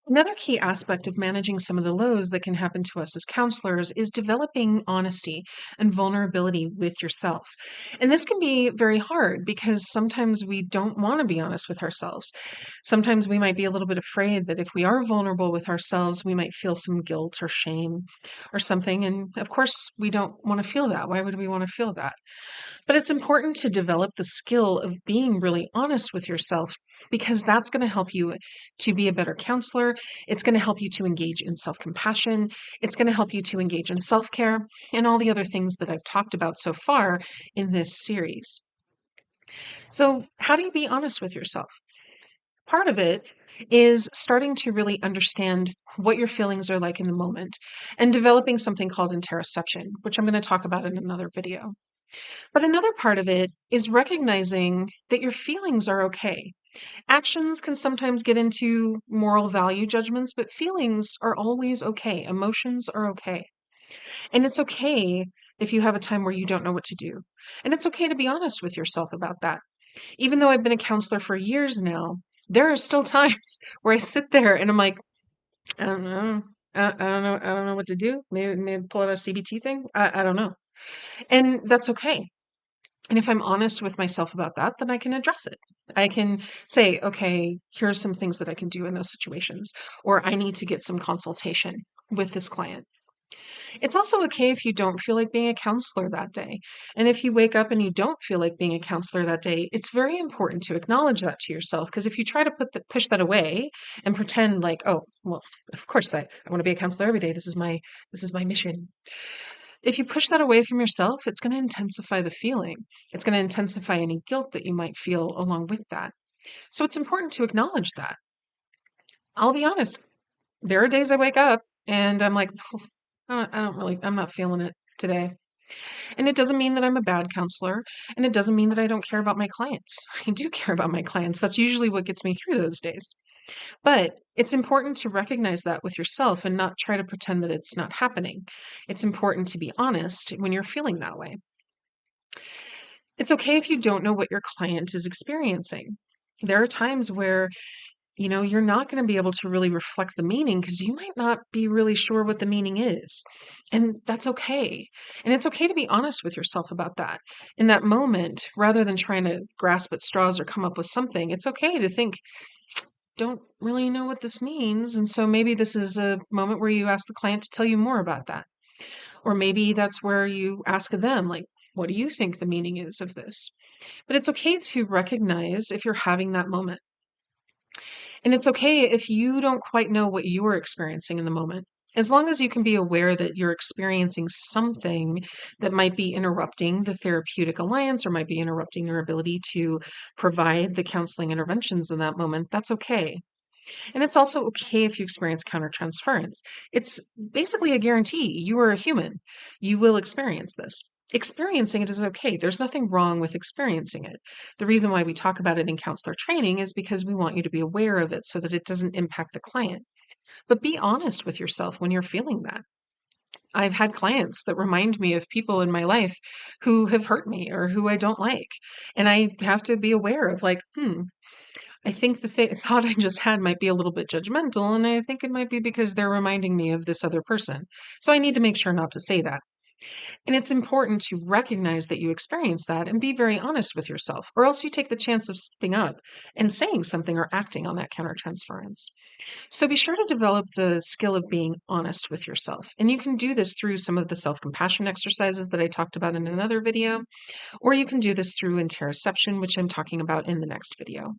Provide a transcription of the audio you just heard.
Another key aspect of managing some of the lows that can happen to us as counselors is developing honesty and vulnerability with yourself. And this can be very hard because sometimes we don't want to be honest with ourselves. Sometimes we might be a little bit afraid that if we are vulnerable with ourselves, we might feel some guilt or shame or something. And of course, we don't want to feel that. Why would we want to feel that? But it's important to develop the skill of being really honest with yourself because that's going to help you to be a better counselor. It's going to help you to engage in self compassion. It's going to help you to engage in self care and all the other things that I've talked about so far in this series. So, how do you be honest with yourself? Part of it is starting to really understand what your feelings are like in the moment and developing something called interoception, which I'm going to talk about in another video. But another part of it is recognizing that your feelings are okay. Actions can sometimes get into moral value judgments, but feelings are always okay. Emotions are okay. And it's okay if you have a time where you don't know what to do. And it's okay to be honest with yourself about that. Even though I've been a counselor for years now, there are still times where I sit there and I'm like, I don't know. I don't know. I don't know what to do. Maybe pull out a CBT thing. I don't know. And that's okay. And if I'm honest with myself about that, then I can address it. I can say, okay, here are some things that I can do in those situations, or I need to get some consultation with this client. It's also okay if you don't feel like being a counselor that day. And if you wake up and you don't feel like being a counselor that day, it's very important to acknowledge that to yourself. Because if you try to push that away and pretend like, oh, well, of course I want to be a counselor every day. This is my mission. If you push that away from yourself, it's going to intensify the feeling. It's going to intensify any guilt that you might feel along with that. So it's important to acknowledge that. I'll be honest, there are days I wake up and I'm like, I'm not feeling it today. And it doesn't mean that I'm a bad counselor, and it doesn't mean that I don't care about my clients. I do care about my clients. That's usually what gets me through those days. But it's important to recognize that with yourself and not try to pretend that it's not happening. It's important to be honest when you're feeling that way. It's okay if you don't know what your client is experiencing. There are times where, you're not going to be able to really reflect the meaning because you might not be really sure what the meaning is. And that's okay. And it's okay to be honest with yourself about that. In that moment, rather than trying to grasp at straws or come up with something, it's okay to think, don't really know what this means. And so maybe this is a moment where you ask the client to tell you more about that. Or maybe that's where you ask them, like, what do you think the meaning is of this? But it's okay to recognize if you're having that moment. And it's okay if you don't quite know what you're experiencing in the moment. As long as you can be aware that you're experiencing something that might be interrupting the therapeutic alliance or might be interrupting your ability to provide the counseling interventions in that moment, that's okay. And it's also okay if you experience countertransference. It's basically a guarantee. You are a human. You will experience this. Experiencing it is okay. There's nothing wrong with experiencing it. The reason why we talk about it in counselor training is because we want you to be aware of it so that it doesn't impact the client. But be honest with yourself when you're feeling that. I've had clients that remind me of people in my life who have hurt me or who I don't like. And I have to be aware of, like, I think the thought I just had might be a little bit judgmental, and I think it might be because they're reminding me of this other person. So I need to make sure not to say that. And it's important to recognize that you experience that and be very honest with yourself, or else you take the chance of stepping up and saying something or acting on that countertransference. So be sure to develop the skill of being honest with yourself. And you can do this through some of the self compassion exercises that I talked about in another video, or you can do this through interoception, which I'm talking about in the next video.